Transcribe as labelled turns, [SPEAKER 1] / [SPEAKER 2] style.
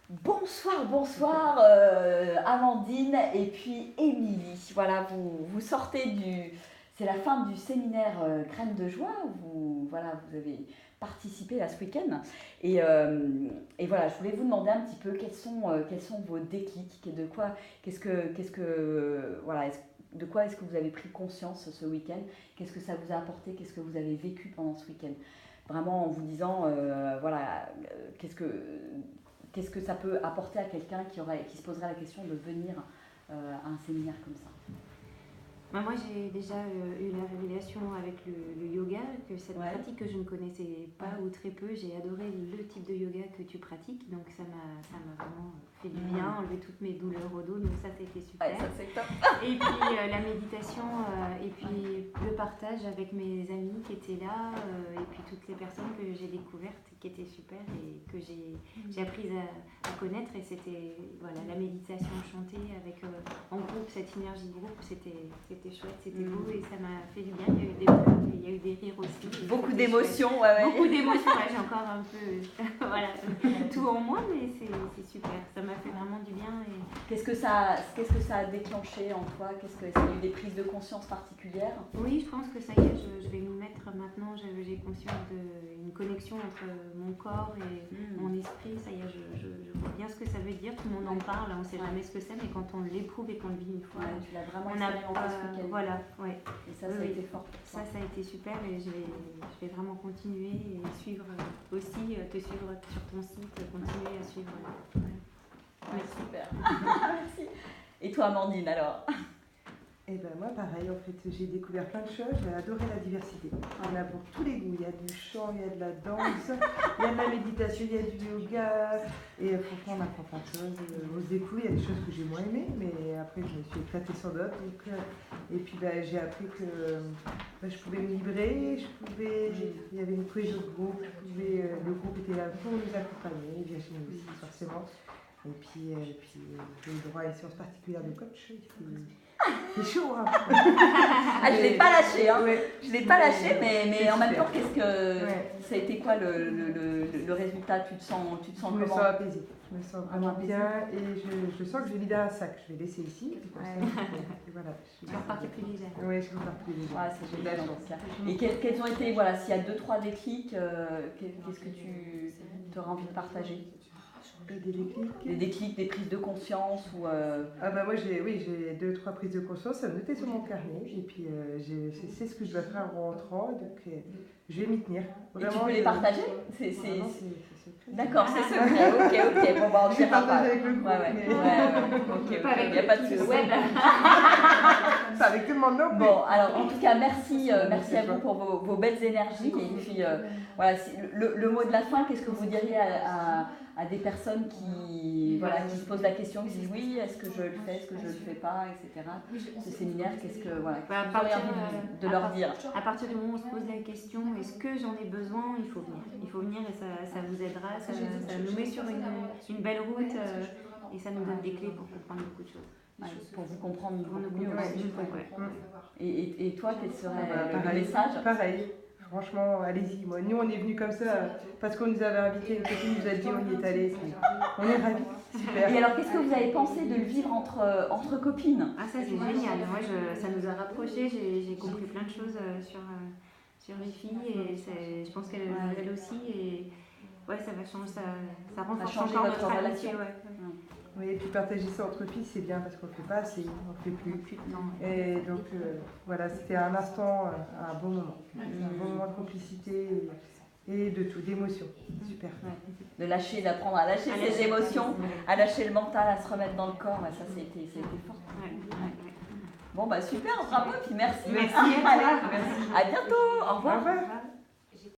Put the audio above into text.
[SPEAKER 1] Bonsoir, Amandine et puis Émilie. Voilà, vous sortez c'est la fin du séminaire Graines de joie où vous avez participé à ce week-end. Et voilà, je voulais vous demander un petit peu quels sont vos déclics, de quoi est-ce que vous avez pris conscience ce week-end, qu'est-ce que ça vous a apporté, qu'est-ce que vous avez vécu pendant ce week-end. Vraiment en vous disant, qu'est-ce que ça peut apporter à quelqu'un qui se poserait la question de venir à un séminaire comme ça.
[SPEAKER 2] Moi, j'ai déjà eu la révélation avec le yoga, que cette pratique que je ne connaissais pas ou très peu, j'ai adoré le type de yoga que tu pratiques, donc ça m'a vraiment fait du bien, enlevé toutes mes douleurs au dos, donc ça c'était super.
[SPEAKER 1] Ouais, ça c'est top.
[SPEAKER 2] Et puis la méditation, et puis le partage avec mes amis qui étaient là, et puis toutes les personnes que j'ai découvertes qui étaient super et que j'ai appris à connaître, et c'était la méditation chantée avec en groupe, cette énergie de groupe, c'était chouette, c'était beau et ça m'a fait du bien. Il y a eu des pleurs, il y a eu des rires aussi.
[SPEAKER 1] Beaucoup d'émotions,
[SPEAKER 2] Beaucoup d'émotions, j'ai encore un peu tout en moi, mais c'est super, ça m'a fait vraiment du bien. Et...
[SPEAKER 1] Qu'est-ce que ça a déclenché en toi? Qu'est-ce que ça a eu des prises de conscience particulières?
[SPEAKER 2] Oui, je pense que ça y est, je vais m'y mettre maintenant, j'ai conscience d'une connexion entre mon corps et mon esprit, ça y est, je vois bien ce que ça veut dire, tout le monde en parle, on ne sait jamais ce que c'est, mais quand on l'éprouve et qu'on le vit une fois,
[SPEAKER 1] tu l'as vraiment
[SPEAKER 2] expérimenté ce week-end. Voilà, ouais.
[SPEAKER 1] Et ça a été fort.
[SPEAKER 2] Ça a été super et je vais vraiment continuer et suivre aussi, te suivre sur ton site, continuer à suivre.
[SPEAKER 1] Super. Merci. Et toi, Amandine, alors?
[SPEAKER 3] Et ben moi pareil, en fait j'ai découvert plein de choses, j'ai adoré la diversité. On a pour tous les goûts, il y a du chant, il y a de la danse, il y a de la méditation, il y a du yoga, et franchement on apprend plein de choses. On se découvre, il y a des choses que j'ai moins aimées, mais après je me suis éclatée sur d'autres. Et puis j'ai appris que je pouvais me libérer, il y avait une cohésion de groupe, le groupe était là pour nous accompagner, et Virginie aussi forcément. Et puis j'ai eu droit à une séance particulière de coach. C'est chaud, hein.
[SPEAKER 1] Je l'ai pas lâché, hein. Ouais. Je l'ai pas lâché, mais en même temps, ça a été quoi le résultat? Tu te sens comment?
[SPEAKER 3] Je me sens apaisée, je me sens vraiment bien et je sens que je vais vider un sac. Je vais laisser ici.
[SPEAKER 2] Voilà. Tu vas repartir plus légère.
[SPEAKER 3] Oui, je vais repartir plus légère.
[SPEAKER 1] C'est génial. Et quels ont été, s'il y a 2-3 déclics, qu'est-ce que tu auras envie de partager? Des déclics, des prises de conscience ou
[SPEAKER 3] moi j'ai 2-3 prises de conscience, ça me notait sur mon carnet et puis c'est ce que je dois faire en rentrant, donc je vais m'y tenir.
[SPEAKER 1] Vraiment, et tu peux les partager? C'est d'accord, c'est secret. Ok. Bon, on ne dira pas.
[SPEAKER 3] Avec le groupe,
[SPEAKER 1] il n'y a pas de souci.
[SPEAKER 3] Pas avec tout le monde non plus.
[SPEAKER 1] Bon, alors en tout cas, merci à vous pour vos belles énergies. Et puis le mot de la fin, qu'est-ce que vous diriez à des personnes qui se posent la question, qui se disent oui, est-ce que je le fais, est-ce que je le fais pas, etc. Ce séminaire, qu'est-ce que vous auriez envie de leur dire?
[SPEAKER 2] À partir du moment où on se pose la question, est-ce que j'en ai besoin, il faut venir. Il faut venir et ça vous aidera, ça nous met sur une belle route et ça nous donne des clés pour comprendre beaucoup de choses.
[SPEAKER 1] Pour vous comprendre mieux.
[SPEAKER 3] Ouais.
[SPEAKER 1] Et toi, quel serait le message?
[SPEAKER 3] Pareil. Franchement, allez-y. Nous, on est venus comme ça parce qu'on nous avait invités. Une copine nous a dit, on y est allé. On est ravis. Super.
[SPEAKER 1] Et alors, qu'est-ce que vous avez pensé de le vivre entre copines?
[SPEAKER 2] Ah, ça, c'est génial. Moi, ça nous a rapprochés. J'ai compris plein de choses sur les filles et je pense qu'elles aussi. Et ça va changer. Ça renforce encore notre relation.
[SPEAKER 3] Oui, et puis partager ça entre filles, c'est bien parce qu'on ne le fait pas assez, on ne le fait plus. Et donc c'était un instant, un bon moment. Un bon moment de complicité et de tout, d'émotion. Super.
[SPEAKER 1] D'apprendre à lâcher ses émotions, à lâcher le mental, à se remettre dans le corps, ça c'était fort. Bon, super, bravo, puis merci.
[SPEAKER 2] Merci à toi.
[SPEAKER 1] À bientôt, au revoir.